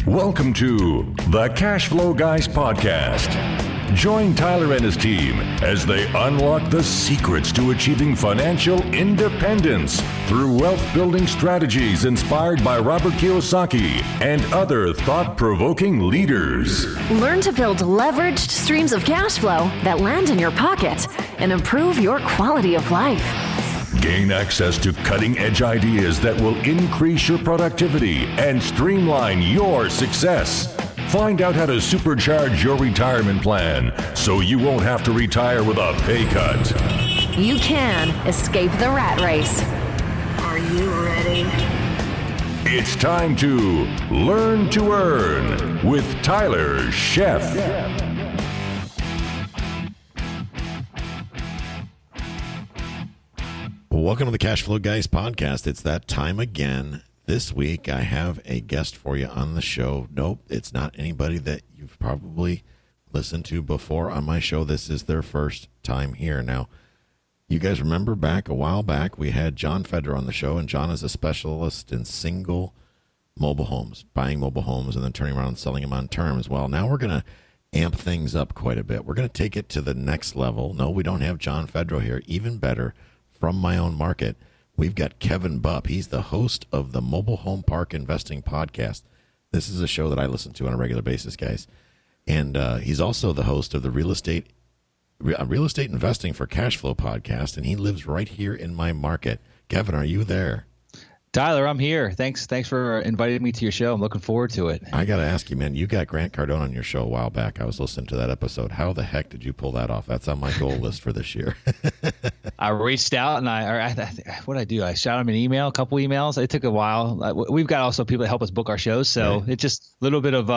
Welcome to the Cashflow Guys Podcast. Join Tyler and his team as they unlock the secrets to achieving financial independence through wealth-building strategies inspired by Robert Kiyosaki and other thought-provoking leaders. Learn to build leveraged streams of cash flow that land in your pocket and improve your quality of life. Gain access to cutting-edge ideas that will increase your productivity and streamline your success. Find out how to supercharge your retirement plan so you won't have to retire with a pay cut. You can escape the rat race. Are you ready? It's time to Learn to Earn with Tyler Sheff. Welcome to the Cashflow Guys Podcast. It's that time again. This week, I have a guest for you on the show. Nope, it's not anybody that you've probably listened to before on my show. This is their first time here. Now, you guys remember a while back, we had John Feder on the show, and John is a specialist in single mobile homes, buying mobile homes and then turning around and selling them on terms. Well, now we're going to amp things up quite a bit. We're going to take it to the next level. No, we don't have John Feder here. Even better, from my own market, we've got Kevin Bupp. He's the host of the Mobile Home Park Investing Podcast. This is a show that I listen to on a regular basis, guys. And he's also the host of the Real Estate Investing for Cashflow Podcast, and he lives right here in my market. Kevin, are you there? Tyler, I'm here. Thanks for inviting me to your show. I'm looking forward to it. I got to ask you, man, you got Grant Cardone on your show a while back. I was listening to that episode. How the heck did you pull that off? That's on my goal list for this year. I reached out and what I do? I shot him an email, a couple emails. It took a while. We've got also people that help us book our shows, so It's just a little bit of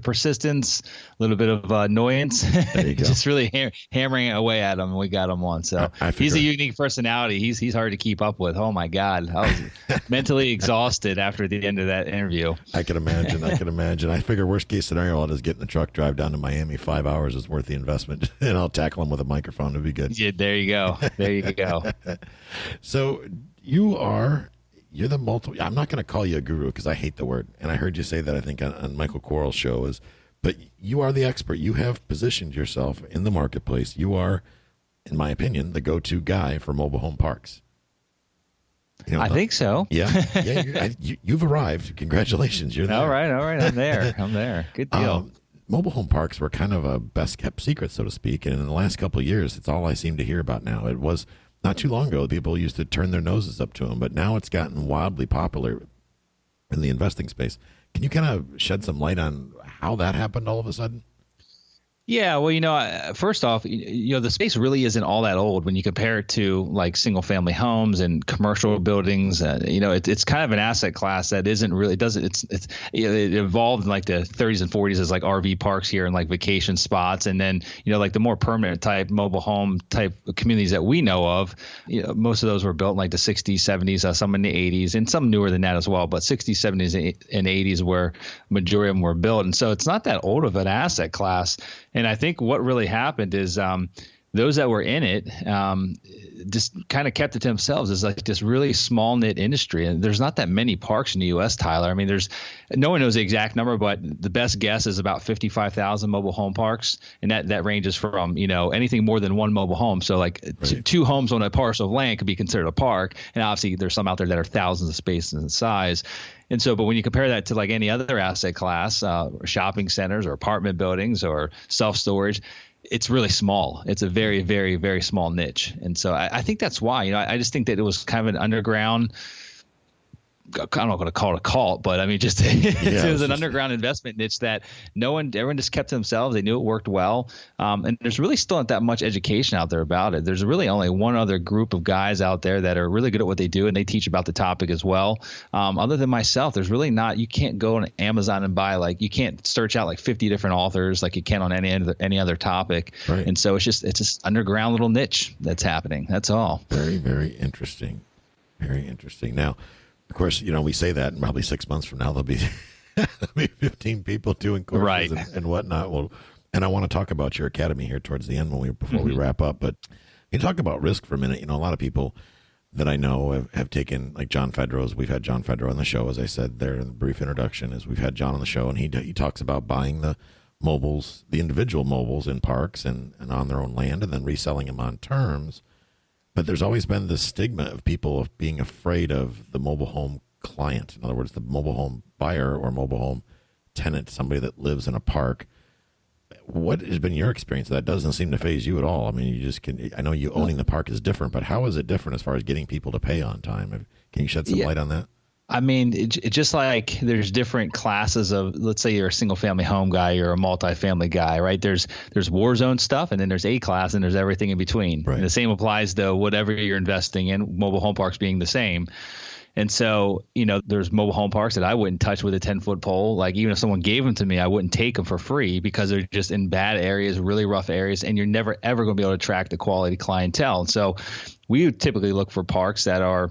persistence, a little bit of annoyance. There you go. Just really hammering away at him, and we got him on. So he's a unique personality. He's hard to keep up with. Oh my God, I was mentally exhausted after the end of that interview. I can imagine. I figure worst case scenario, I'll just get in the truck, drive down to Miami. 5 hours is worth the investment, and I'll tackle him with a microphone. It'll be good. Yeah, there you go. So you're the multiple. I'm not going to call you a guru because I hate the word, and I heard you say that I think on Michael Quarles' show but you are the expert. You have positioned yourself in the marketplace. You are, in my opinion, the go-to guy for mobile home parks. You know, I think so. Yeah. You've arrived. Congratulations. You're there. All right. I'm there. Good deal. Mobile home parks were kind of a best kept secret, so to speak. And in the last couple of years, it's all I seem to hear about now. It was not too long ago, people used to turn their noses up to them, but now it's gotten wildly popular in the investing space. Can you kind of shed some light on how that happened all of a sudden? Yeah, well, first off, the space really isn't all that old when you compare it to like single family homes and commercial buildings. It's kind of an asset class that isn't really it evolved in like the 30s and 40s as like RV parks here and like vacation spots, and then like the more permanent type mobile home type communities that we know of. Most of those were built in like the 60s, 70s, some in the 80s, and some newer than that as well. But 60s, 70s, and 80s where majority of them were built, and so it's not that old of an asset class. And I think what really happened is those that were in it just kind of kept it to themselves. It's like this really small knit industry, and there's not that many parks in the U.S., Tyler. I mean, no one knows the exact number, but the best guess is about 55,000 mobile home parks, and that ranges from anything more than one mobile home. So like two homes on a parcel of land could be considered a park, and obviously there's some out there that are thousands of spaces in size. And so, but when you compare that to like any other asset class, shopping centers or apartment buildings or self-storage, it's really small. It's a very, very, very small niche. And so I think that's why, I just think that it was kind of an underground, I'm not going to call it a cult, but I mean, it was an underground investment niche that everyone just kept to themselves. They knew it worked well. And there's really still not that much education out there about it. There's really only one other group of guys out there that are really good at what they do, and they teach about the topic as well. Other than myself, there's really not, you can't go on Amazon and buy, like, you can't search out like 50 different authors like you can on any other topic. Right. And so it's just underground little niche that's happening. That's all. Very, very interesting. Very interesting. Now, of course, we say that, and probably 6 months from now, there'll be 15 people doing courses and whatnot. Well, and I want to talk about your academy here towards the end before we wrap up. But you talk about risk for a minute. A lot of people that I know have taken, like John Fedro's. We've had John Fedro on the show, as I said there in the brief introduction, is we've had John on the show, and he talks about buying the mobiles, the individual mobiles in parks and on their own land, and then reselling them on terms. But there's always been this stigma of people of being afraid of the mobile home client. In other words, the mobile home buyer or mobile home tenant, somebody that lives in a park. What has been your experience? That doesn't seem to faze you at all. I mean, I know you owning the park is different, but how is it different as far as getting people to pay on time? Can you shed some light on that? I mean, it's just like there's different classes of, let's say you're a single family home guy, you're a multifamily guy, right? There's war zone stuff, and then there's A class, and there's everything in between. Right. And the same applies to whatever you're investing in, mobile home parks being the same. And so, there's mobile home parks that I wouldn't touch with a 10-foot pole. Like, even if someone gave them to me, I wouldn't take them for free because they're just in bad areas, really rough areas, and you're never, ever going to be able to attract the quality clientele. And so we would typically look for parks that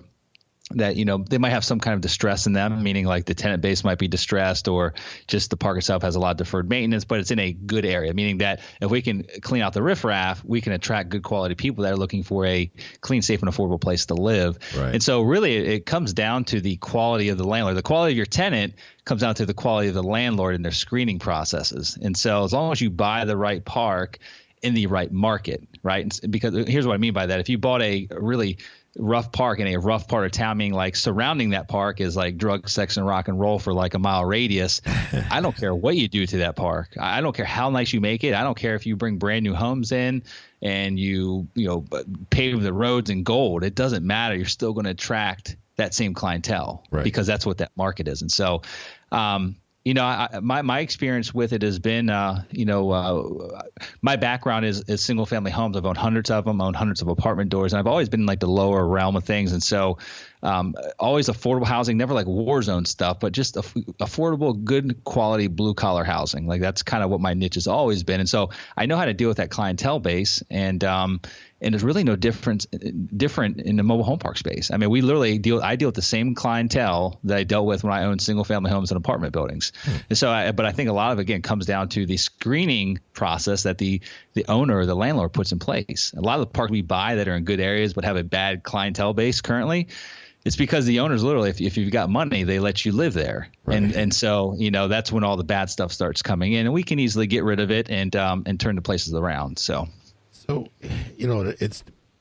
they might have some kind of distress in them, meaning like the tenant base might be distressed, or just the park itself has a lot of deferred maintenance, but it's in a good area, meaning that if we can clean out the riffraff, we can attract good quality people that are looking for a clean, safe, and affordable place to live. Right. And so really it comes down to the quality of the landlord. The quality of your tenant comes down to the quality of the landlord and their screening processes. And so as long as you buy the right park in the right market, right? Because here's what I mean by that. If you bought a really rough park in a rough part of town, meaning like surrounding that park is like drug, sex, and rock and roll for like a mile radius, I don't care what you do to that park. I don't care how nice you make it. I don't care if you bring brand new homes in and you pave the roads in gold. It doesn't matter. You're still going to attract that same clientele, right? Because that's what that market is. And so, my experience with it has been, my background is single family homes. I've owned hundreds of them, owned hundreds of apartment doors, and I've always been in like the lower realm of things. And so always affordable housing, never like war zone stuff, but just affordable, good quality blue collar housing. Like that's kind of what my niche has always been. And so I know how to deal with that clientele base, and there's really no different in the mobile home park space. I mean, I deal with the same clientele that I dealt with when I owned single family homes and apartment buildings. And so, but I think a lot of it, again, comes down to the screening process that the owner or the landlord puts in place. A lot of the parks we buy that are in good areas but have a bad clientele base currently, it's because the owners literally, if you've got money, they let you live there. Right. And so, that's when all the bad stuff starts coming in, and we can easily get rid of it and turn the places around. So,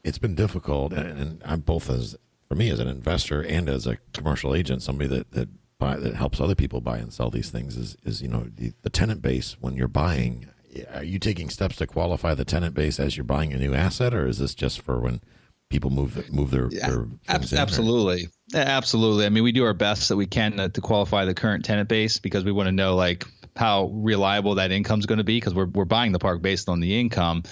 it's been difficult, and I'm both for me as an investor and as a commercial agent, somebody that helps other people buy and sell these things is the tenant base. When you're buying, are you taking steps to qualify the tenant base as you're buying a new asset, or is this just for when people move their things absolutely in? Absolutely. I mean, we do our best that we can to qualify the current tenant base, because we want to know like how reliable that income is going to be, because we're buying the park based on the income.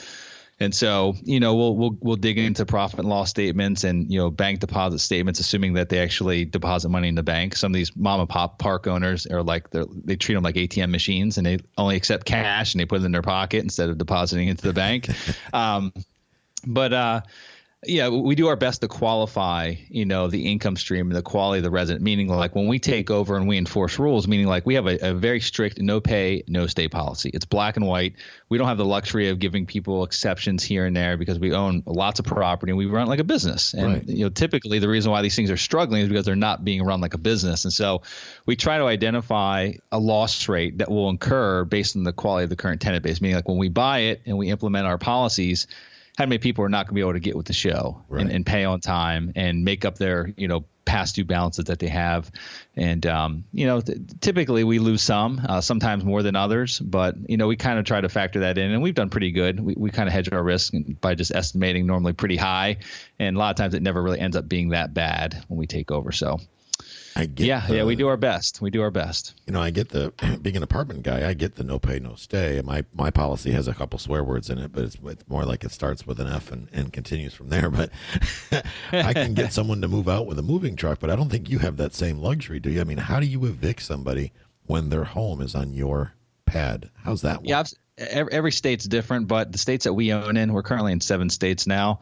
And so, we'll dig into profit and loss statements and, bank deposit statements, assuming that they actually deposit money in the bank. Some of these mom and pop park owners are like, they treat them like ATM machines, and they only accept cash and they put it in their pocket instead of depositing into the bank. Yeah, we do our best to qualify, the income stream and the quality of the resident, meaning like when we take over and we enforce rules, meaning like we have a very strict no pay, no stay policy. It's black and white. We don't have the luxury of giving people exceptions here and there, because we own lots of property and we run like a business. And, right. Typically the reason why these things are struggling is because they're not being run like a business. And so we try to identify a loss rate that will incur based on the quality of the current tenant base, meaning like when we buy it and we implement our policies, how many people are not going to be able to get with the show, right, and pay on time and make up their, past due balances that they have. And, typically we lose some, sometimes more than others, but, we kind of try to factor that in, and we've done pretty good. We kind of hedge our risk by just estimating normally pretty high. And a lot of times it never really ends up being that bad when we take over. So we do our best. We do our best. I get being an apartment guy, I get the no pay, no stay. My policy has a couple swear words in it, but it's more like it starts with an F and continues from there. But I can get someone to move out with a moving truck, but I don't think you have that same luxury, do you? I mean, how do you evict somebody when their home is on your pad? How's that work? Yeah, every state's different, but the states that we own in, we're currently in 7 states now,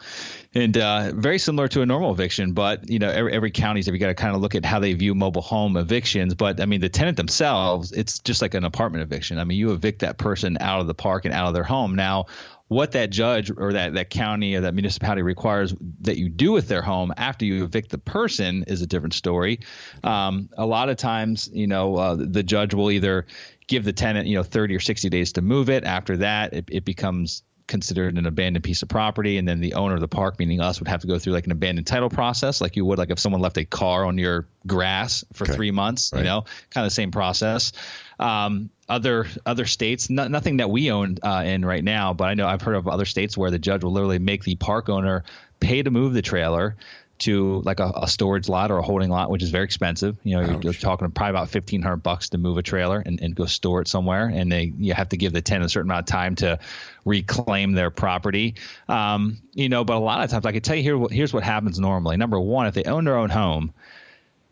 and very similar to a normal eviction. But every county's, you got to kind of look at how they view mobile home evictions. But I mean, the tenant themselves, it's just like an apartment eviction. I mean, you evict that person out of the park and out of their home. Now, what that judge or that county or that municipality requires that you do with their home after you evict the person is a different story. A lot of times, the judge will either give the tenant, 30 or 60 days to move it. After that, it becomes considered an abandoned piece of property. And then the owner of the park, meaning us, would have to go through like an abandoned title process, like you would like if someone left a car on your grass for 3 months, right. Kind of the same process. Other states, nothing that we own in right now, but I know I've heard of other states where the judge will literally make the park owner pay to move the trailer to like a storage lot or a holding lot, which is very expensive. You're talking probably about $1,500 to move a trailer and go store it somewhere. And you have to give the tenant a certain amount of time to reclaim their property. But a lot of times I can tell you here's what happens normally. Number one, if they own their own home,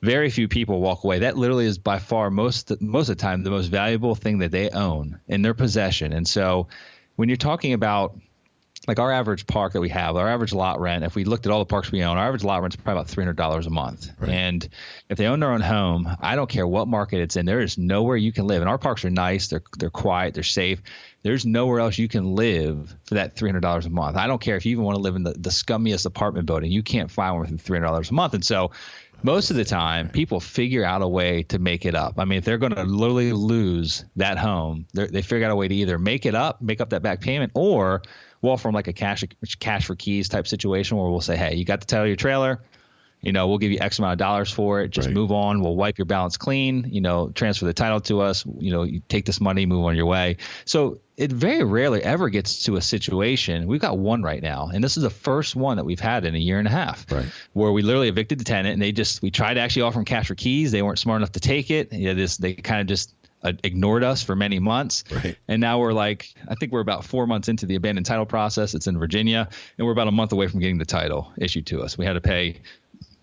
very few people walk away. That literally is by far most of the time the most valuable thing that they own in their possession. And so when you're talking about like our average park that we have, our average lot rent, if we looked at all the parks we own, our average lot rent is probably about $300 a month. Right. And if they own their own home, I don't care what market it's in, there is nowhere you can live. And our parks are nice. They're quiet. They're safe. There's nowhere else you can live for that $300 a month. I don't care if you even want to live in the scummiest apartment building. You can't find one for $300 a month. And so most of the time, people figure out a way to make it up. I mean, if they're going to literally lose that home, they figure out a way to either make up that back payment, or from like a cash for keys type situation where we'll say, hey, you got the title of your trailer, we'll give you X amount of dollars for it. Just move on. We'll wipe your balance clean, transfer the title to us, you take this money, move on your way. So it very rarely ever gets to a situation. We've got one right now, and this is the first one that we've had in a year and a half, where we literally evicted the tenant, and we tried to actually offer them cash for keys. They weren't smart enough to take it. They kind of just ignored us for many months. Right. And now I think we're about 4 months into the abandoned title process. It's in Virginia, and we're about a month away from getting the title issued to us. We had to pay,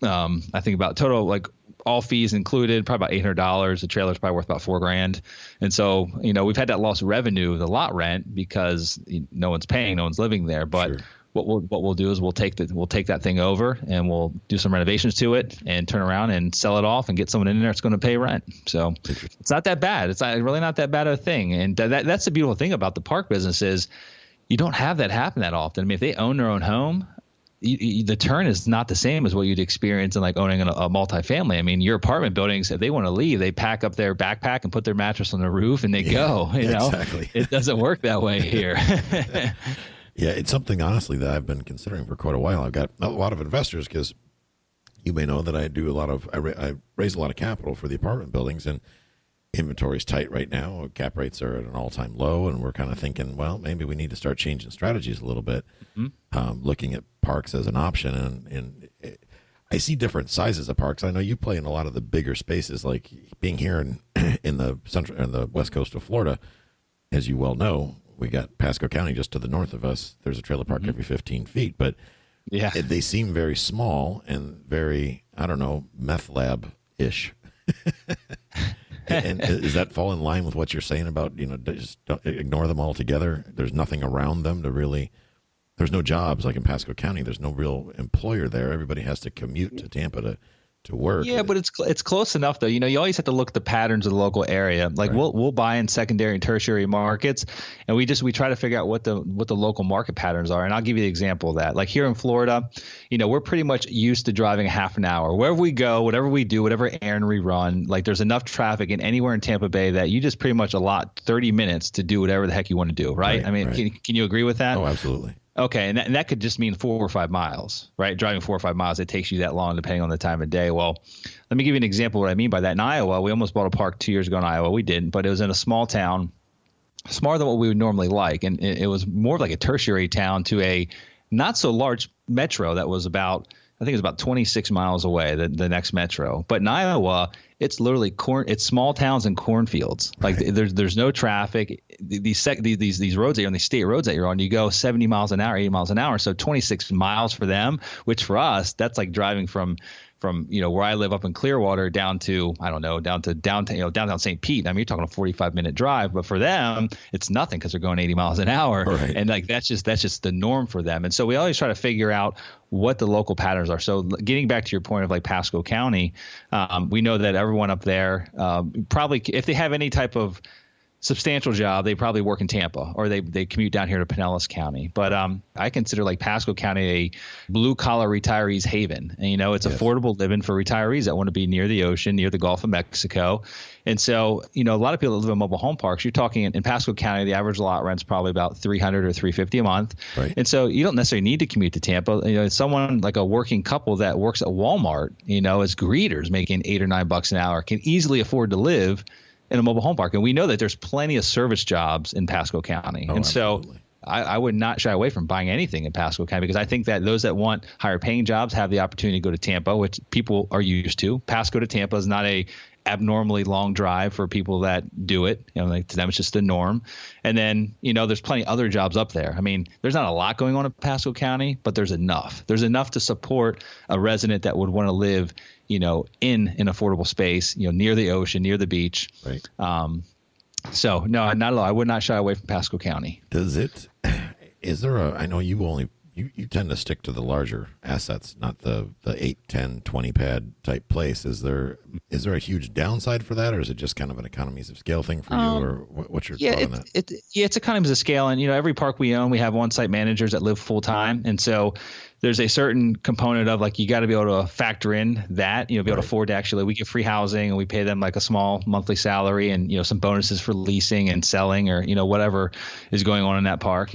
I think about total, like all fees included, probably about $800. The trailer's probably worth about $4,000. And so, we've had that loss of revenue, the lot rent, because no one's paying, no one's living there. But sure. What we'll do is we'll take that thing over, and we'll do some renovations to it and turn around and sell it off and get someone in there that's going to pay rent. So it's not that bad. It's really not that bad of a thing. And that's the beautiful thing about the park business is you don't have that happen that often. I mean, if they own their own home, the turn is not the same as what you'd experience in like owning a multifamily. I mean, your apartment buildings, if they want to leave, they pack up their backpack and put their mattress on the roof and they go. Exactly. It doesn't work that way here. Yeah, it's something, honestly, that I've been considering for quite a while. I've got a lot of investors because you may know that I raise a lot of capital for the apartment buildings, and inventory is tight right now. Cap rates are at an all-time low, and we're kind of thinking, well, maybe we need to start changing strategies a little bit, looking at parks as an option. And I see different sizes of parks. I know you play in a lot of the bigger spaces, like being here in the west coast of Florida, as you well know. We got Pasco County just to the north of us. There's a trailer park every 15 feet, but they seem very small and very, I don't know, meth lab-ish. And does that fall in line with what you're saying about, just don't ignore them altogether? There's nothing around them there's no jobs like in Pasco County. There's no real employer there. Everybody has to commute to Tampa to work. Yeah, but it's close enough though. You always have to look at the patterns of the local area. Like we'll buy in secondary and tertiary markets, and we try to figure out what the local market patterns are. And I'll give you the example of that. Like here in Florida, we're pretty much used to driving a half an hour wherever we go, whatever we do, whatever errand we run. Like there's enough traffic in anywhere in Tampa Bay that you just pretty much allot 30 minutes to do whatever the heck you want to do. Right? I mean, can you agree with that? Oh, absolutely. Okay, and that could just mean 4 or 5 miles, right? Driving 4 or 5 miles, it takes you that long depending on the time of day. Well, let me give you an example of what I mean by that. In Iowa, we almost bought a park 2 years ago in Iowa. We didn't, but it was in a small town, smaller than what we would normally like. And it was more of like a tertiary town to a not so large metro that was about, I think it was about 26 miles away, the next metro. But in Iowa, it's literally it's small towns and cornfields. Like there's no traffic. These roads that you're on, these state roads that you're on, you go 70 miles an hour, 80 miles an hour. So 26 miles for them, which for us, that's like driving from where I live up in Clearwater down to downtown St. Pete. I mean, you're talking a 45-minute drive, but for them, it's nothing because they're going 80 miles an hour. Right. And like that's just the norm for them. And so we always try to figure out what the local patterns are. So getting back to your point of like Pasco County, we know that everyone up there probably, if they have any type of substantial job, they probably work in Tampa or they commute down here to Pinellas County. But I consider like Pasco County a blue collar retirees haven. And, it's affordable living for retirees that want to be near the ocean, near the Gulf of Mexico. And so, a lot of people that live in mobile home parks, you're talking in Pasco County, the average lot rent's probably about $300 or $350 a month. Right. And so you don't necessarily need to commute to Tampa. Someone like a working couple that works at Walmart, as greeters making $8 or $9 an hour can easily afford to live in a mobile home park. And we know that there's plenty of service jobs in Pasco County. Oh, and absolutely. So I would not shy away from buying anything in Pasco County because I think that those that want higher paying jobs have the opportunity to go to Tampa, which people are used to. Pasco to Tampa is not a abnormally long drive for people that do it. To them, it's just the norm. And then, there's plenty of other jobs up there. I mean, there's not a lot going on in Pasco County, but there's enough. There's enough to support a resident that would want to live, in an affordable space, near the ocean, near the beach. Right. So no, not at all. I would not shy away from Pasco County. Is there I know you tend to stick to the larger assets, not the 8, 10, 20 pad type place. Is there a huge downside for that, or is it just kind of an economies of scale thing for you, or what's your thought on that? It's economies of scale. And, every park we own, we have on-site managers that live full time. And so there's a certain component of like, you got to be able to factor in that, be able to afford to actually, we get free housing and we pay them like a small monthly salary and, some bonuses for leasing and selling or, whatever is going on in that park,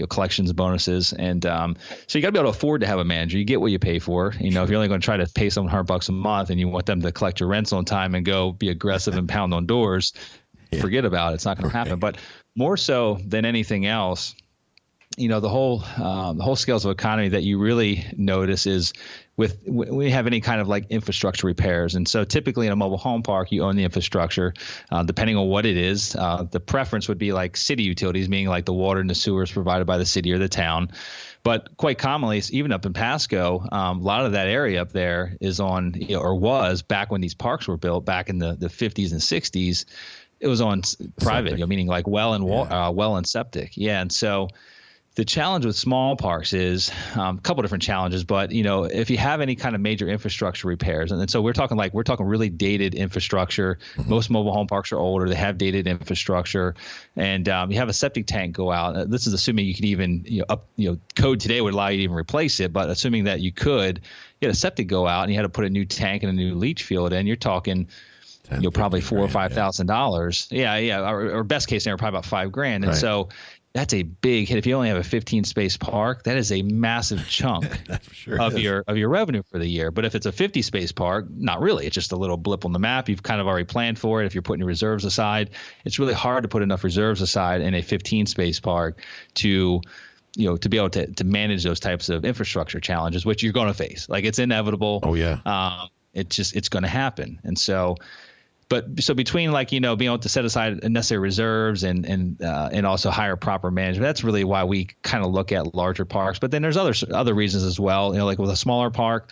collections bonuses. And so you got to be able to afford to have a manager. You get what you pay for. If you're only going to try to pay someone $100 a month and you want them to collect your rents on time and go be aggressive and pound on doors, forget about it. It's not going to happen. But more so than anything else, the whole scales of economy that you really notice is when we have any kind of like infrastructure repairs. And so typically in a mobile home park, you own the infrastructure, depending on what it is. The preference would be like city utilities, meaning like the water and the sewers provided by the city or the town. But quite commonly, even up in Pasco, a lot of that area up there is on, or was back when these parks were built back in the 50s and 60s, it was on private, meaning like well and septic. Yeah. And so the challenge with small parks is a couple different challenges, but if you have any kind of major infrastructure repairs, and so we're talking really dated infrastructure. Mm-hmm. Most mobile home parks are older; they have dated infrastructure, and you have a septic tank go out. This is assuming you could even code today would allow you to even replace it, but assuming that you could get a septic go out and you had to put a new tank and a new leach field in, you're talking probably $4,000 or $5,000. Yeah, or best case scenario, probably about $5,000, and so. That's a big hit. If you only have a 15 space park, that is a massive chunk of your revenue for the year. But if it's a 50 space park, not really. It's just a little blip on the map. You've kind of already planned for it. If you're putting your reserves aside, it's really hard to put enough reserves aside in a 15 space park to be able to manage those types of infrastructure challenges, which you're going to face. Like it's inevitable. Oh yeah. It's going to happen. And so. But so between being able to set aside necessary reserves and also hire proper management, that's really why we kind of look at larger parks. But then there's other reasons as well. Like with a smaller park,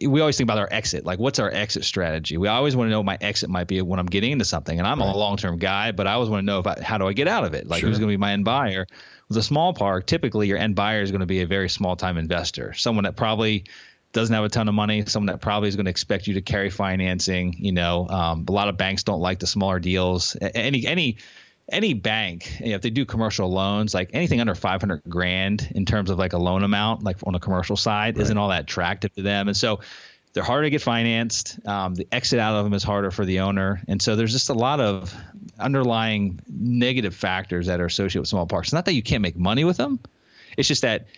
we always think about our exit. Like what's our exit strategy? We always want to know what my exit might be when I'm getting into something. And I'm a long-term guy, but I always want to know how do I get out of it? Like who's going to be my end buyer? With a small park, typically your end buyer is going to be a very small-time investor, someone that probably doesn't have a ton of money, someone that probably is going to expect you to carry financing. A lot of banks don't like the smaller deals. Any bank, if they do commercial loans, like anything under $500,000 in terms of like a loan amount, like on a commercial side, isn't all that attractive to them. And so they're harder to get financed. The exit out of them is harder for the owner. And so there's just a lot of underlying negative factors that are associated with small parks. It's not that you can't make money with them. It's just that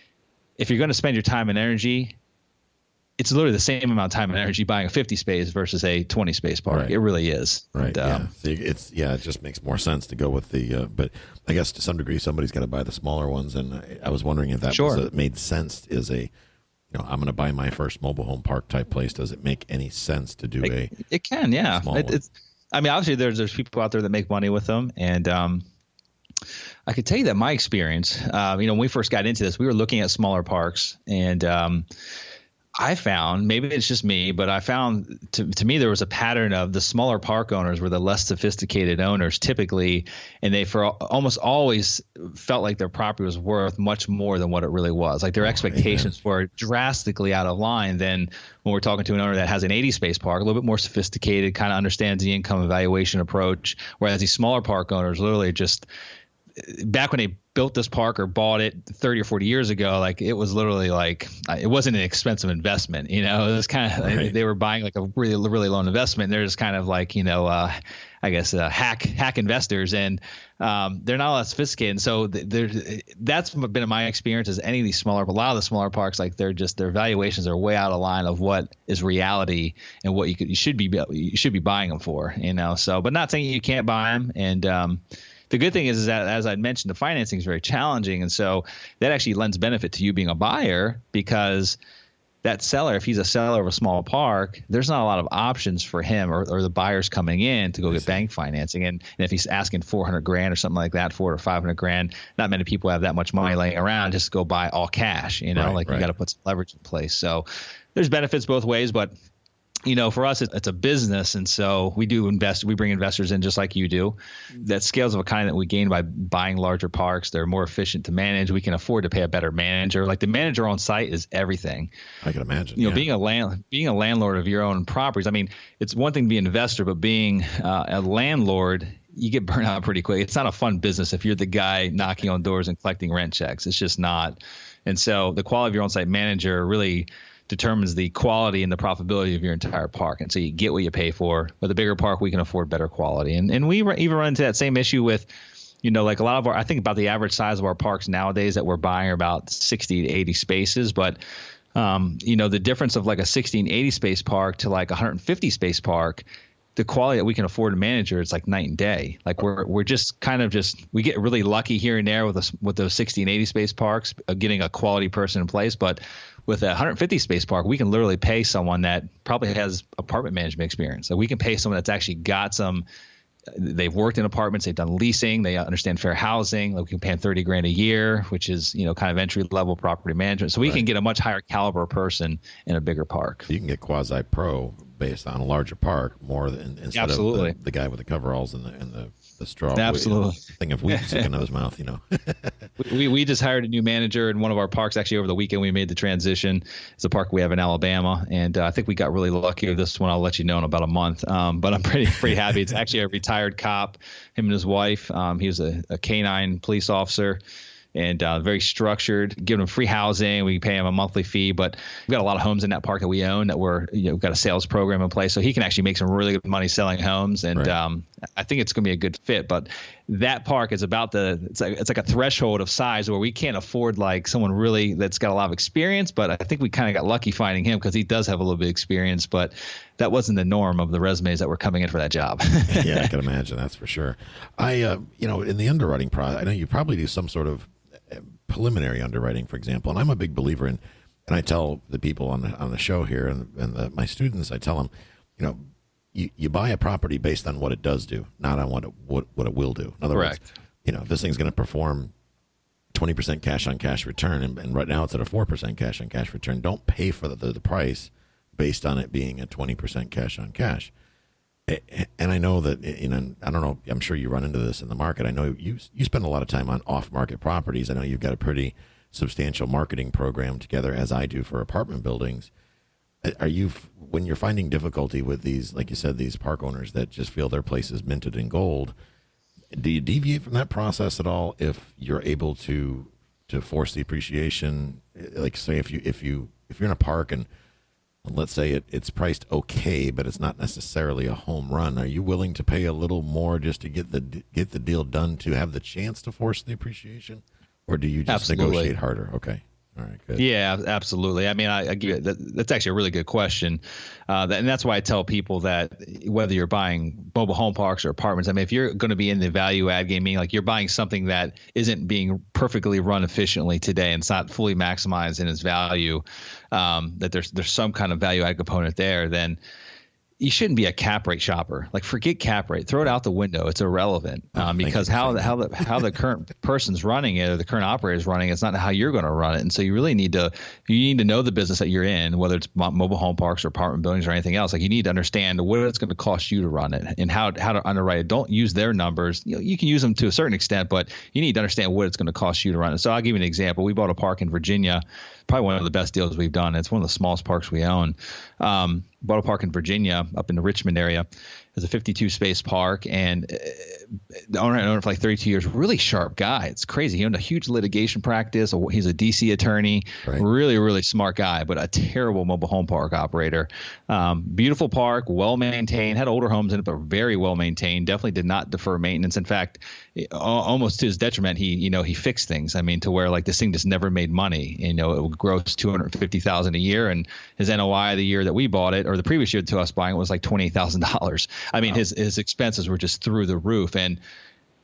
if you're going to spend your time and energy, it's literally the same amount of time and energy buying a 50 space versus a 20 space park. Right. It really is. Right. And, it just makes more sense to go with the, but I guess to some degree, somebody's got to buy the smaller ones. And I was wondering if that made sense I'm going to buy my first mobile home park type place. Does it make any sense to do it can, yeah. Obviously there's people out there that make money with them. And, I could tell you that my experience, when we first got into this, we were looking at smaller parks and, I found, maybe it's just me, but I found to me there was a pattern of the smaller park owners were the less sophisticated owners typically, and they for almost always felt like their property was worth much more than what it really was. Like their expectations were drastically out of line than when we're talking to an owner that has an 80 space park, a little bit more sophisticated, kind of understands the income evaluation approach, whereas these smaller park owners literally just back when they built this park or bought it 30 or 40 years ago, like it was literally like it wasn't an expensive investment. It was kind of like they were buying like a really, really low investment. They're just kind of like, I guess hack investors, and they're not a lot sophisticated. And so that's been my experience is any of these a lot of the smaller parks, like their valuations are way out of line of what is reality and what you should be buying them for, So, but not saying you can't buy them. And the good thing is that, as I mentioned, the financing is very challenging. And so that actually lends benefit to you being a buyer, because that seller, if he's a seller of a small park, there's not a lot of options for him or the buyers coming in to go get bank financing. And if he's asking $400,000 or something like that, $400,000 or $500,000, not many people have that much money laying around just to go buy all cash, you got to put some leverage in place. So there's benefits both ways, but for us, it's a business. And so we bring investors in just like you do. That scales of a kind that we gain by buying larger parks. They're more efficient to manage. We can afford to pay a better manager. Like the manager on site is everything. I can imagine. Being a landlord of your own properties. I mean, it's one thing to be an investor, but being a landlord, you get burnt out pretty quick. It's not a fun business if you're the guy knocking on doors and collecting rent checks. It's just not. And so the quality of your on site manager really determines the quality and the profitability of your entire park. And so you get what you pay for. With a bigger park, we can afford better quality. And we even run into that same issue with, like a lot of I think about the average size of our parks nowadays that we're buying are about 60 to 80 spaces. But, the difference of like a 60 and 80 space park to like 150 space park, the quality that we can afford to manage, it's like night and day. Like we're just kind of we get really lucky here and there with those 60 and 80 space parks of getting a quality person in place. But with a 150 space park, we can literally pay someone that probably has apartment management experience. So we can pay someone that's actually got they've worked in apartments, they've done leasing, they understand fair housing. Like we can pay them $30,000 a year, which is, kind of entry level property management. So we can get a much higher caliber person in a bigger park. So you can get quasi pro based on a larger park more than instead of the guy with the coveralls and the straw. Absolutely. Thing of weed sticking out his mouth, We just hired a new manager in one of our parks. Actually, over the weekend, we made the transition. It's a park we have in Alabama, and I think we got really lucky with this one. I'll let you know in about a month. But I'm pretty happy. It's actually a retired cop, him and his wife. He was a canine police officer. And very structured, giving them free housing. We pay them a monthly fee, but we've got a lot of homes in that park that we own that we've got a sales program in place. So he can actually make some really good money selling homes. And I think it's going to be a good fit. But that park is it's like a threshold of size where we can't afford like someone really that's got a lot of experience. But I think we kind of got lucky finding him because he does have a little bit of experience. But that wasn't the norm of the resumes that were coming in for that job. Yeah, I can imagine. That's for sure. In the underwriting process, I know you probably do some sort of preliminary underwriting, for example, and I'm a big believer in, and I tell the people on the show here and my students, I tell them, you buy a property based on what it does do, not on what it will do. In other words, this thing's going to perform 20% cash on cash return, and right now it's at a 4% cash on cash return. Don't pay for the price based on it being a 20% cash on cash. And I know that, I don't know, I'm sure you run into this in the market. I know you spend a lot of time on off-market properties. I know you've got a pretty substantial marketing program together, as I do for apartment buildings. When you're finding difficulty with these, like you said, these park owners that just feel their place is minted in gold, do you deviate from that process at all if you're able to force the appreciation? Like, say, if you're in a park and let's say it's priced okay, but it's not necessarily a home run, are you willing to pay a little more just to get the deal done to have the chance to force the appreciation, or do you just negotiate harder? Okay. All right, good. Yeah, absolutely. I mean, I give that's actually a really good question. And that's why I tell people that whether you're buying mobile home parks or apartments, I mean, if you're going to be in the value add game, meaning like you're buying something that isn't being perfectly run efficiently today and it's not fully maximized in its value, that there's some kind of value add component there, then you shouldn't be a cap rate shopper. Like, forget cap rate, throw it out the window. It's irrelevant because how the current person's running it or the current operator is running it's not how you're going to run it. And so you really need to know the business that you're in, whether it's mobile home parks or apartment buildings or anything else. Like, you need to understand what it's going to cost you to run it and how to underwrite it. Don't use their numbers. You can use them to a certain extent, but you need to understand what it's going to cost you to run it. So I'll give you an example. We bought a park in Virginia, probably one of the best deals we've done. It's one of the smallest parks we own. Bought a park in Virginia up in the Richmond area. It's a 52 space park, and the owner had owned it for like 32 years. Really sharp guy. It's crazy. He owned a huge litigation practice. He's a DC attorney. Right. Really, really smart guy, but a terrible mobile home park operator. Beautiful park, well maintained. Had older homes in it, but very well maintained. Definitely did not defer maintenance. In fact, almost to his detriment, he fixed things. I mean, to where like this thing just never made money. It would gross $250,000 a year, and his NOI the year that we bought it, or the previous year to us buying it, was like $28,000. I mean, his expenses were just through the roof. And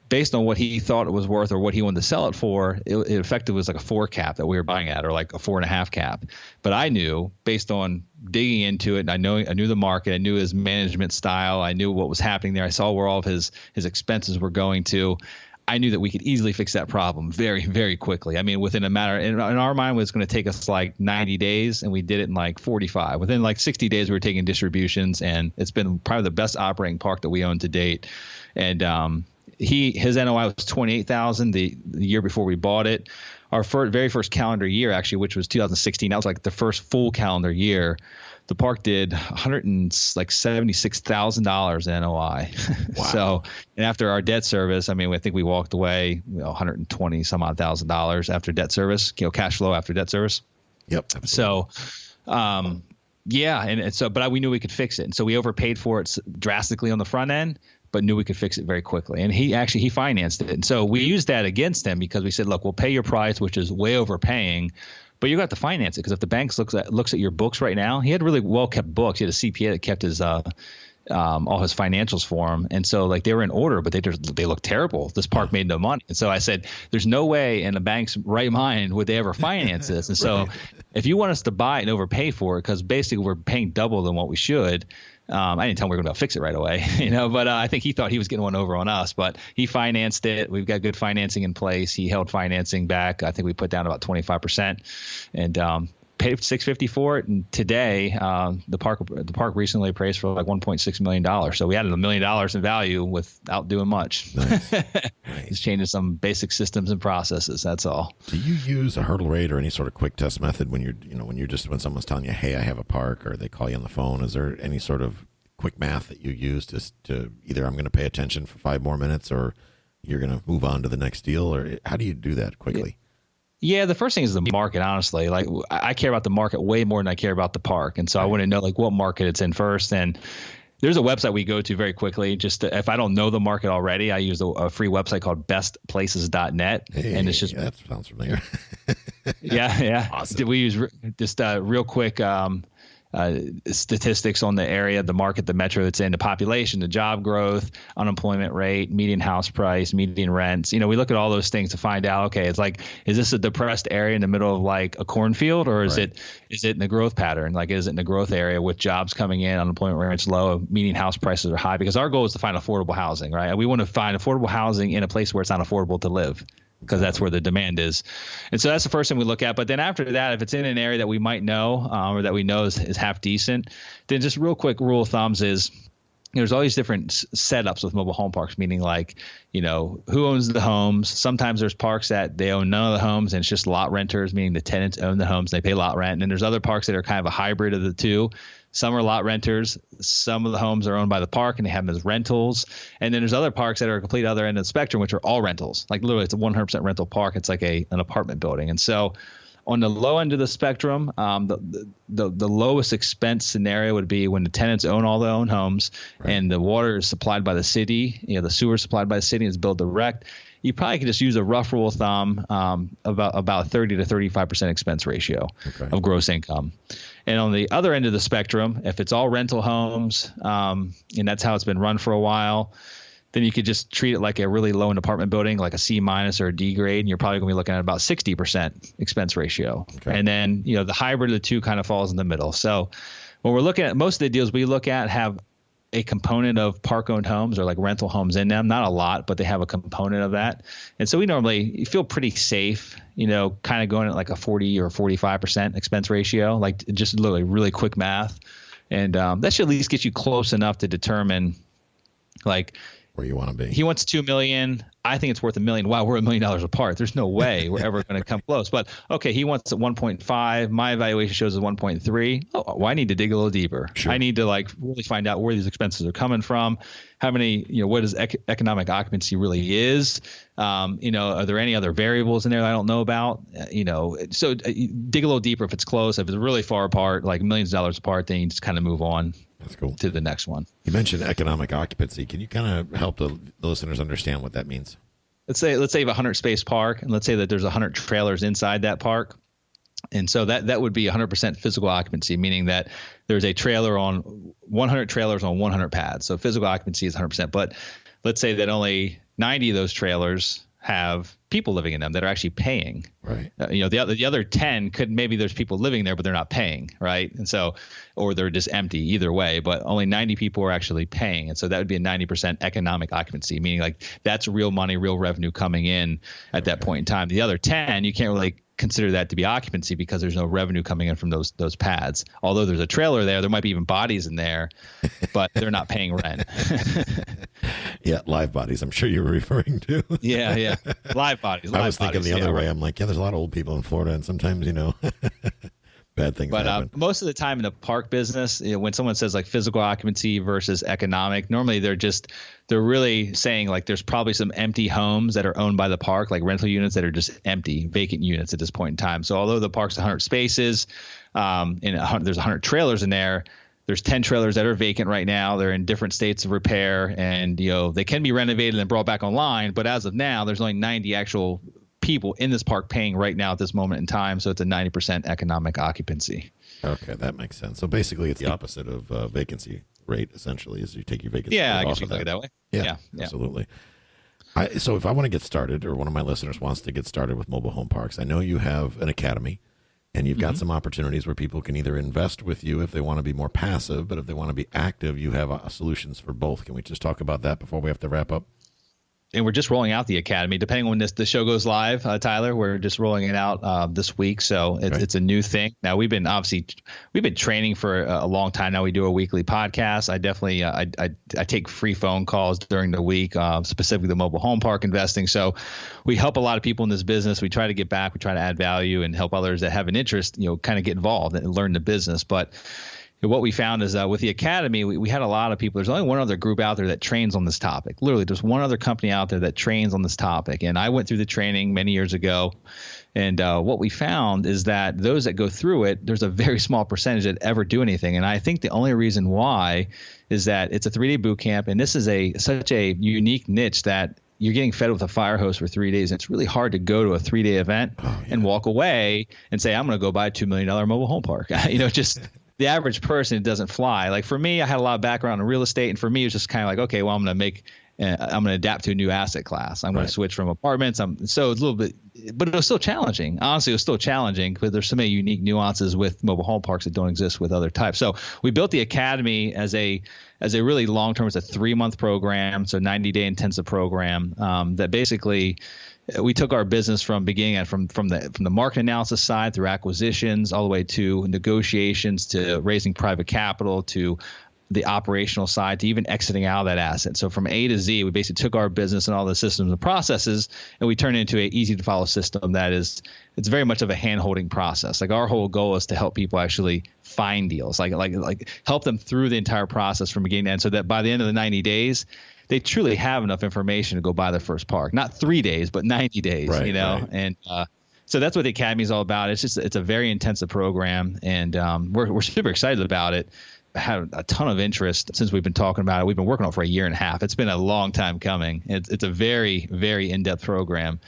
based on what he thought it was worth or what he wanted to sell it for, it effectively was like a 4 cap that we were buying at, or like a 4.5 cap. But I knew, based on digging into it, and I knew the market, I knew his management style, I knew what was happening there. I saw where all of his expenses were going to. I knew that we could easily fix that problem very, very quickly. I mean, within a matter, in our mind, it was going to take us like 90 days, and we did it in like 45. Within like 60 days, we were taking distributions, and it's been probably the best operating park that we own to date. And his NOI was $28,000 the year before we bought it. Our very first calendar year, actually, which was 2016, that was like the first full calendar year. The park did $176,000 in NOI. Wow. So, and after our debt service, I mean, I think we walked away, $120 some odd $1,000 after debt service, cash flow after debt service. Yep. Absolutely. So, yeah. And so, but we knew we could fix it. And so we overpaid for it drastically on the front end, but knew we could fix it very quickly. And he financed it. And so we used that against him because we said, look, we'll pay your price, which is way overpaying, but you got to finance it, because if the bank looks at your books right now, he had really well kept books. He had a CPA that kept his all his financials for him, and so like they were in order, but they looked terrible. This park made no money, and so I said, "There's no way in the bank's right mind would they ever finance this." And so, if you want us to buy it and overpay for it, because basically we're paying double than what we should. I didn't tell him we were going to fix it right away, but I think he thought he was getting one over on us, but he financed it. We've got good financing in place. He held financing back. I think we put down about 25% and paid $650 for it. And today, the park recently appraised for like $1.6 million. So we added $1 million in value without doing much. Nice. Just changing some basic systems and processes. That's all. Do you use a hurdle rate or any sort of quick test method when when someone's telling you, "Hey, I have a park," or they call you on the phone? Is there any sort of quick math that you use to either I'm going to pay attention for 5 more minutes, or you're going to move on to the next deal, or how do you do that quickly? Yeah, the first thing is the market, honestly. Like, I care about the market way more than I care about the park. And so I want to know like what market it's in first. And there's a website we go to very quickly. If I don't know the market already, I use a free website called bestplaces.net. Hey, and it's just, that sounds familiar. Yeah. Awesome. We use just real quick statistics on the area, the market, the metro that's in, the population, the job growth, unemployment rate, median house price, median rents. We look at all those things to find out, okay, it's like, is this a depressed area in the middle of like a cornfield, or is it in the growth pattern? Like, is it in the growth area with jobs coming in, unemployment rates low, median house prices are high? Because our goal is to find affordable housing, right? And we want to find affordable housing in a place where it's not affordable to live, because that's where the demand is. And so that's the first thing we look at. But then after that, if it's in an area that we might know or that we know is half decent, then just real quick rule of thumbs is there's all these different setups with mobile home parks, meaning like, who owns the homes. Sometimes there's parks that they own none of the homes and it's just lot renters, meaning the tenants own the homes and they pay lot rent. And then there's other parks that are kind of a hybrid of the two. Some are lot renters. Some of the homes are owned by the park and they have them as rentals. And then there's other parks that are a complete other end of the spectrum, which are all rentals. Like literally, it's a 100% rental park. It's like an apartment building. And so on the low end of the spectrum, the lowest expense scenario would be when the tenants own all their own homes and the water is supplied by the city, the sewer is supplied by the city and is billed direct. You probably could just use a rough rule of thumb, about 30 to 35% expense ratio of gross income. And on the other end of the spectrum, if it's all rental homes, and that's how it's been run for a while, then you could just treat it like a really low end apartment building, like a C- or a D grade, and you're probably going to be looking at about 60% expense ratio. Okay. And then, the hybrid of the two kind of falls in the middle. So when we're looking at most of the deals we look at have a component of park-owned homes or like rental homes in them. Not a lot, but they have a component of that. And so we normally feel pretty safe, kind of going at like a 40 or 45% expense ratio, like just literally really quick math. And that should at least get you close enough to determine like where you want to be. He wants $2 million. I think it's worth $1 million. Wow, we're $1 million apart. There's no way we're ever going to come close. But okay, he wants at 1.5. My evaluation shows at 1.3. Oh, well, I need to dig a little deeper. Sure. I need to like really find out where these expenses are coming from. How many, what is economic occupancy really is? Are there any other variables in there that I don't know about? So dig a little deeper if it's close. If it's really far apart, like millions of dollars apart, then you just kind of move on. That's cool. To the next one. You mentioned economic occupancy. Can you kind of help the listeners understand what that means? Let's say you have a 100-space park, and let's say that there's 100 trailers inside that park. And so that would be 100% physical occupancy, meaning that there's a trailer on 100 trailers on 100 pads. So physical occupancy is 100%. But let's say that only 90 of those trailers have people living in them that are actually paying. Right. The other 10 maybe there's people living there, but they're not paying. Right. And so, or they're just empty either way, but only 90 people are actually paying. And so that would be a 90% economic occupancy, meaning like that's real money, real revenue coming in at that point in time. The other 10, you can't really consider that to be occupancy because there's no revenue coming in from those pads. Although there's a trailer there might be even bodies in there, but they're not paying rent. Yeah, live bodies. I'm sure you were referring to. Yeah, live bodies. I was thinking the other way. I'm like, there's a lot of old people in Florida, and sometimes bad things happen. But most of the time in the park business, when someone says like physical occupancy versus economic, normally they're really saying like there's probably some empty homes that are owned by the park, like rental units that are just empty, vacant units at this point in time. So although the park's 100 spaces, and there's 100 trailers in there, there's 10 trailers that are vacant right now. They're in different states of repair, and they can be renovated and brought back online. But as of now, there's only 90 actual people in this park paying right now at this moment in time. So it's a 90% economic occupancy. Okay, that makes sense. So basically, it's the opposite of vacancy rate. Essentially, is you take your vacancy. Yeah, rate I guess off you of can look at it that way. Yeah, absolutely. So if I want to get started, or one of my listeners wants to get started with mobile home parks, I know you have an academy. And you've got some opportunities where people can either invest with you if they want to be more passive, but if they want to be active, you have solutions for both. Can we just talk about that before we have to wrap up? And we're just rolling out the academy. Depending on when the show goes live, Tyler, we're just rolling it out this week. So it's a new thing. Now we've been training for a long time now. We do a weekly podcast. I definitely I take free phone calls during the week, specifically the mobile home park investing. So we help a lot of people in this business. We try to get back. We try to add value and help others that have an interest, kind of get involved and learn the business. But what we found is with the academy, we had a lot of people. There's only one other group out there that trains on this topic. Literally, there's one other company out there that trains on this topic. And I went through the training many years ago. And what we found is that those that go through it, there's a very small percentage that ever do anything. And I think the only reason why is that it's a 3-day boot camp. And this is such a unique niche that you're getting fed with a fire hose for 3 days. And it's really hard to go to a 3-day event and walk away and say, I'm going to go buy a $2 million mobile home park. Just the average person, it doesn't fly. Like for me, I had a lot of background in real estate, and for me, it was just kind of like, okay, well, I'm going to adapt to a new asset class. I'm going to switch from apartments. So it's a little bit, but it was still challenging. Honestly, it was still challenging because there's so many unique nuances with mobile home parks that don't exist with other types. So we built the academy as a really long-term, it's a 3-month program, so 90-day intensive program that basically we took our business from beginning from the market analysis side through acquisitions all the way to negotiations to raising private capital to the operational side to even exiting out of that asset. So from A to Z, we basically took our business and all the systems and processes and we turned it into an easy to follow system that it's very much of a hand holding process. Like our whole goal is to help people actually find deals, like help them through the entire process from beginning to end so that by the end of the 90 days, they truly have enough information to go buy their first park. Not 3 days, but 90 days, Right. And so that's what the academy is all about. It's a very intensive program, and we're super excited about it. Had a ton of interest since we've been talking about it. We've been working on it for a year and a half. It's been a long time coming. It's a very, very in-depth program.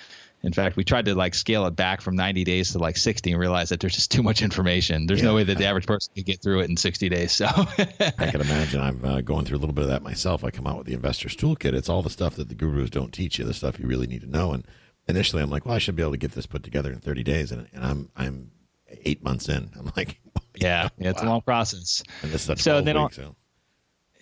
In fact, we tried to scale it back from 90 days to 60 and realized that there's just too much information. There's no way that the average person could get through it in 60 days. So I can imagine. I'm going through a little bit of that myself. I come out with the Investor's Toolkit. It's all the stuff that the gurus don't teach you, the stuff you really need to know. And initially I'm like, well, I should be able to get this put together in 30 days. And I'm 8 months in. I'm like, Yeah, it's a long process. And this is a 12 So then weeks.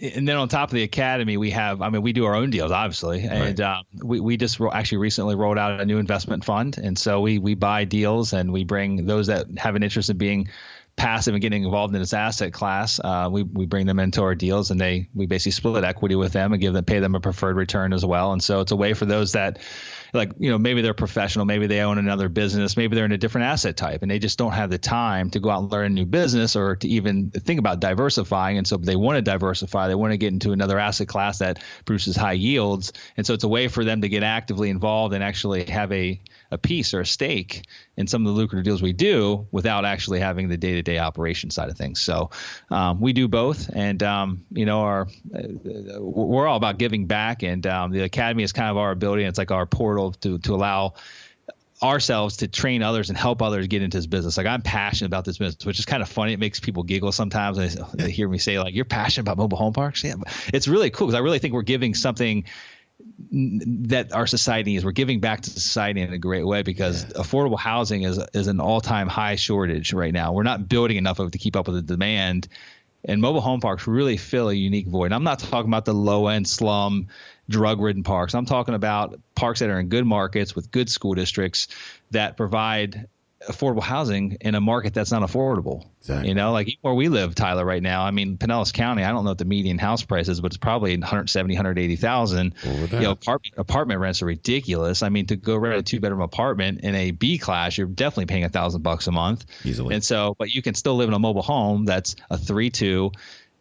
And then on top of the academy, we have, we do our own deals, obviously. And we just actually recently rolled out a new investment fund. And so we buy deals and we bring those that have an interest in being passive and getting involved in this asset class. We bring them into our deals and we basically split equity with them and pay them a preferred return as well. And so it's a way for those that, maybe they're professional, maybe they own another business, maybe they're in a different asset type and they just don't have the time to go out and learn a new business or to even think about diversifying. And so they want to diversify, they want to get into another asset class that produces high yields. And so it's a way for them to get actively involved and actually have a piece or a stake in some of the lucrative deals we do without actually having the day-to-day operation side of things. So we do both, and we're all about giving back, and the academy is kind of our ability, and it's like our portal to allow ourselves to train others and help others get into this business. Like, I'm passionate about this business, which is kind of funny. It makes people giggle sometimes when they hear me say, like, you're passionate about mobile home parks. Yeah, it's really cool because I really think we're giving something that our society needs. We're giving back to society in a great way because affordable housing is an all-time high shortage right now. We're not building enough of it to keep up with the demand, and mobile home parks really fill a unique void. And I'm not talking about the low-end slum, drug-ridden parks. I'm talking about parks that are in good markets with good school districts that provide affordable housing in a market that's not affordable. Exactly. Like where we live, Tyler, right now, Pinellas County, I don't know what the median house price is, but it's probably 170, 180,000. Apartment rents are ridiculous. To go rent a 2-bedroom apartment in a B class, you're definitely paying $1,000 a month. Easily. And so, but you can still live in a mobile home that's a 3-2.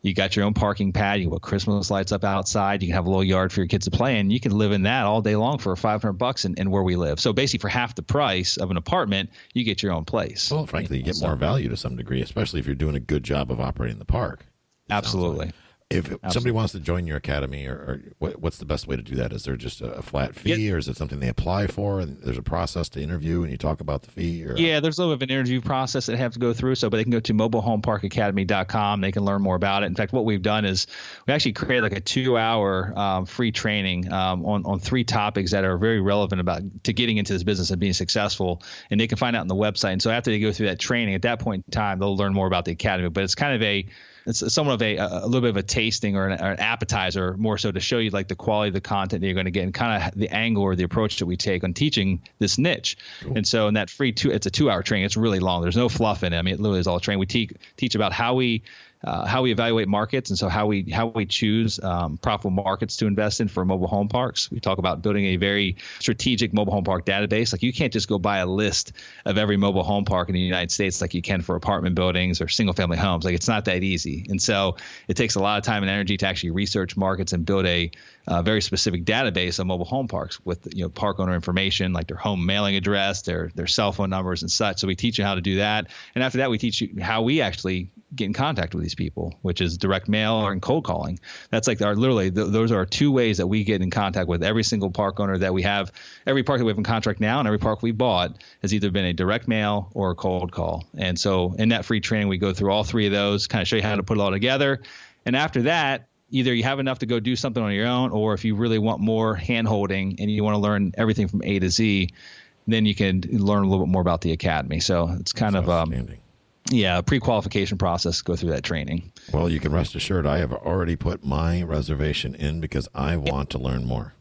You got your own parking pad. You can put Christmas lights up outside. You can have a little yard for your kids to play in. You can live in that all day long for $500 in where we live. So basically, for half the price of an apartment, you get your own place. Well, frankly, you get more value to some degree, especially if you're doing a good job of operating the park. Absolutely. If somebody wants to join your academy, or what's the best way to do that? Is there just a flat fee, or is it something they apply for and there's a process to interview and you talk about the fee? Or? Yeah, there's a little bit of an interview process that they have to go through. But they can go to mobilehomeparkacademy.com. They can learn more about it. In fact, what we've done is we actually created like a 2-hour free training on 3 topics that are very relevant to getting into this business and being successful. And they can find out on the website. And so after they go through that training, at that point in time, they'll learn more about the academy. But it's kind of it's somewhat of a little bit of a tasting or an appetizer, more so to show you like the quality of the content that you're going to get and kind of the angle or the approach that we take on teaching this niche. Cool. And so in that it's a 2-hour training. It's really long. There's no fluff in it. It literally is all training. We teach about how we evaluate markets, and so how we choose profitable markets to invest in for mobile home parks. We talk about building a very strategic mobile home park database. Like, you can't just go buy a list of every mobile home park in the United States like you can for apartment buildings or single family homes. Like, it's not that easy. And so it takes a lot of time and energy to actually research markets and build a very specific database of mobile home parks with park owner information, like their home mailing address, their cell phone numbers and such. So we teach you how to do that. And after that, we teach you how we actually get in contact with these people, which is direct mail or in cold calling. That's like those are 2 ways that we get in contact with every single park owner that we have. Every park that we have in contract now and every park we bought has either been a direct mail or a cold call. And so in that free training, we go through all 3 of those, kind of show you how to put it all together. And after that, either you have enough to go do something on your own, or if you really want more hand-holding and you want to learn everything from A to Z, then you can learn a little bit more about the academy. So it's kind of a pre-qualification process to go through that training. Well, you can rest assured I have already put my reservation in because I want to learn more.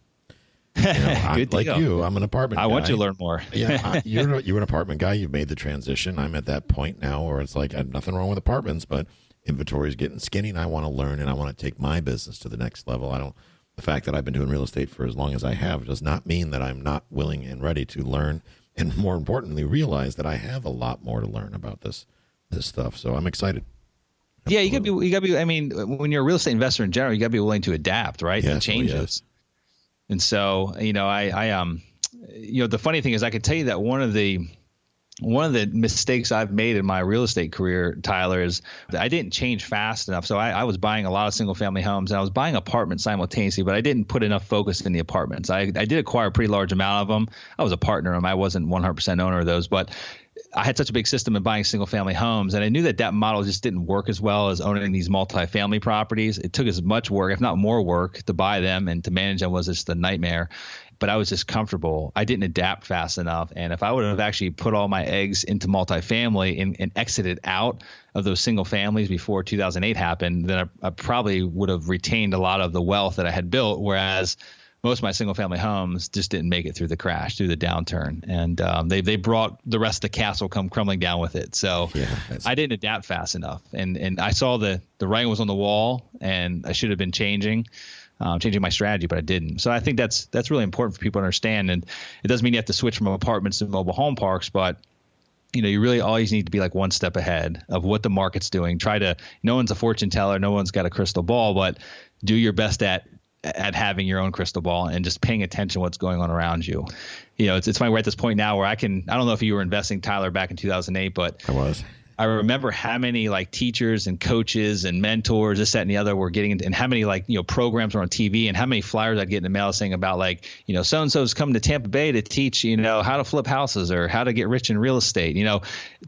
Good like deal. you, I'm an apartment guy. I want you to learn more. You're an apartment guy. You've made the transition. I'm at that point now where it's like, I have nothing wrong with apartments, but inventory is getting skinny, and I want to learn, and I want to take my business to the next level. The fact that I've been doing real estate for as long as I have does not mean that I'm not willing and ready to learn, and more importantly, realize that I have a lot more to learn about this stuff. So I'm excited. Yeah, you gotta be. When you're a real estate investor in general, you gotta be willing to adapt, right? Yes, and changes. And so, the funny thing is, I could tell you that one of the mistakes I've made in my real estate career, Tyler, is that I didn't change fast enough. So I was buying a lot of single family homes, and I was buying apartments simultaneously, but I didn't put enough focus in the apartments. I did acquire a pretty large amount of them. I was a partner in them. I wasn't 100% owner of those, but I had such a big system in buying single family homes, and I knew that model just didn't work as well as owning these multifamily properties. It took as much work, if not more work, to buy them, and to manage them was just a nightmare. But I was just comfortable. I didn't adapt fast enough. And if I would have actually put all my eggs into multifamily and exited out of those single families before 2008 happened, then I probably would have retained a lot of the wealth that I had built. Whereas most of my single family homes just didn't make it through the crash, through the downturn. And they brought the rest of the castle come crumbling down with it. So I didn't adapt fast enough. And I saw the writing was on the wall, and I should have been changing my strategy, but I didn't. So I think that's really important for people to understand. And it doesn't mean you have to switch from apartments to mobile home parks, but you really always need to be like one step ahead of what the market's doing. No one's a fortune teller, no one's got a crystal ball, but do your best at having your own crystal ball and just paying attention to what's going on around you. It's funny, we're at this point now where I don't know if you were investing, Tyler, back in 2008, but I was. I remember how many like teachers and coaches and mentors, this, that, and the other were getting into, and how many programs were on TV, and how many flyers I'd get in the mail saying about so-and-so's coming to Tampa Bay to teach, how to flip houses or how to get rich in real estate,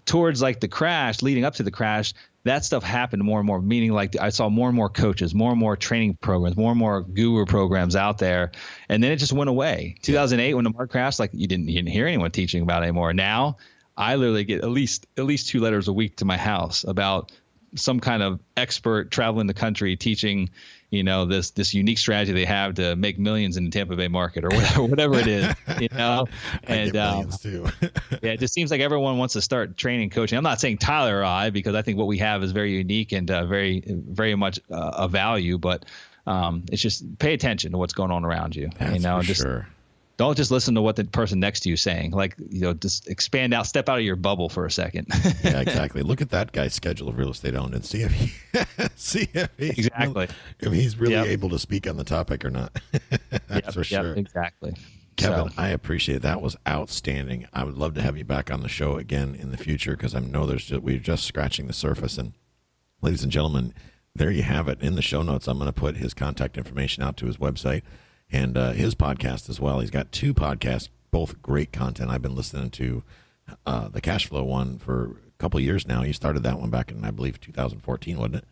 towards like the crash, leading up to the crash. That stuff happened more and more, meaning like I saw more and more coaches, more and more training programs, more and more guru programs out there. And then it just went away. 2008, when the market crashed, you didn't hear anyone teaching about it anymore. Now I literally get at least 2 letters a week to my house about some kind of expert traveling the country teaching, this unique strategy they have to make millions in the Tampa Bay market or whatever it is, And I get millions too. Yeah, it just seems like everyone wants to start training, coaching. I'm not saying Tyler or I, because I think what we have is very unique and very, very much a value, but it's just pay attention to what's going on around you. That's for sure. Don't just listen to what the person next to you is saying. Just expand out, step out of your bubble for a second. Yeah, exactly. Look at that guy's schedule of real estate owned and see if he's really able to speak on the topic or not. That's for sure. Exactly. Kevin, I appreciate it. That was outstanding. I would love to have you back on the show again in the future, because I know we're just scratching the surface. And ladies and gentlemen, there you have it. In the show notes, I'm going to put his contact information out to his website and his podcast as well. He's got 2 podcasts, both great content. I've been listening to the Cashflow one for a couple of years now. He started that one back in, I believe, 2014, wasn't it?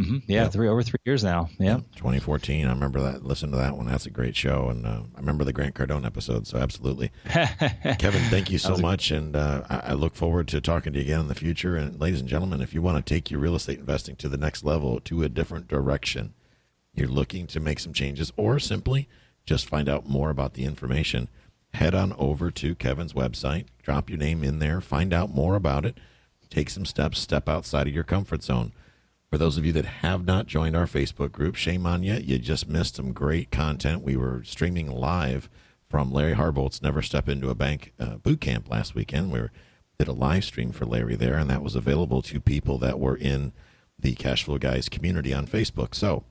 Mm-hmm. Yeah, over 3 years now. Yeah, 2014. I remember that. Listen to that one. That's a great show. And I remember the Grant Cardone episode. So absolutely. Kevin, thank you so much. And I look forward to talking to you again in the future. And ladies and gentlemen, if you want to take your real estate investing to the next level, to a different direction, you're looking to make some changes, or simply just find out more about the information, head on over to Kevin's website, drop your name in there, find out more about it, take some steps, step outside of your comfort zone. For those of you that have not joined our Facebook group, shame on you. You just missed some great content. We were streaming live from Larry Harbolt's Never Step Into a Bank boot camp last weekend. We did a live stream for Larry there, and that was available to people that were in the Cashflow Guys community on Facebook. So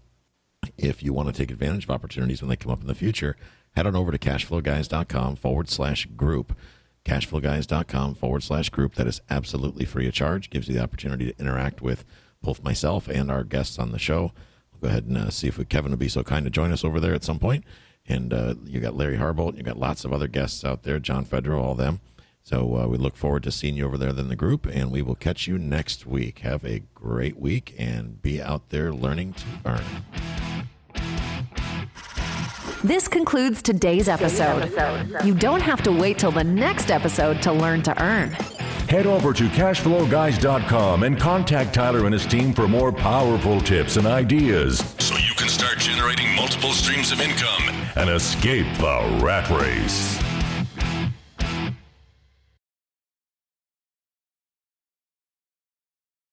if you want to take advantage of opportunities when they come up in the future, head on over to cashflowguys.com/group. Cashflowguys.com/group. That is absolutely free of charge. Gives you the opportunity to interact with both myself and our guests on the show. We'll go ahead and see if Kevin will be so kind to join us over there at some point. And you got Larry Harbolt, you got lots of other guests out there, John Fedro, all them. So we look forward to seeing you over there in the group, and we will catch you next week. Have a great week and be out there learning to earn. This concludes today's episode. You don't have to wait till the next episode to learn to earn. Head over to cashflowguys.com and contact Tyler and his team for more powerful tips and ideas, so you can start generating multiple streams of income and escape the rat race.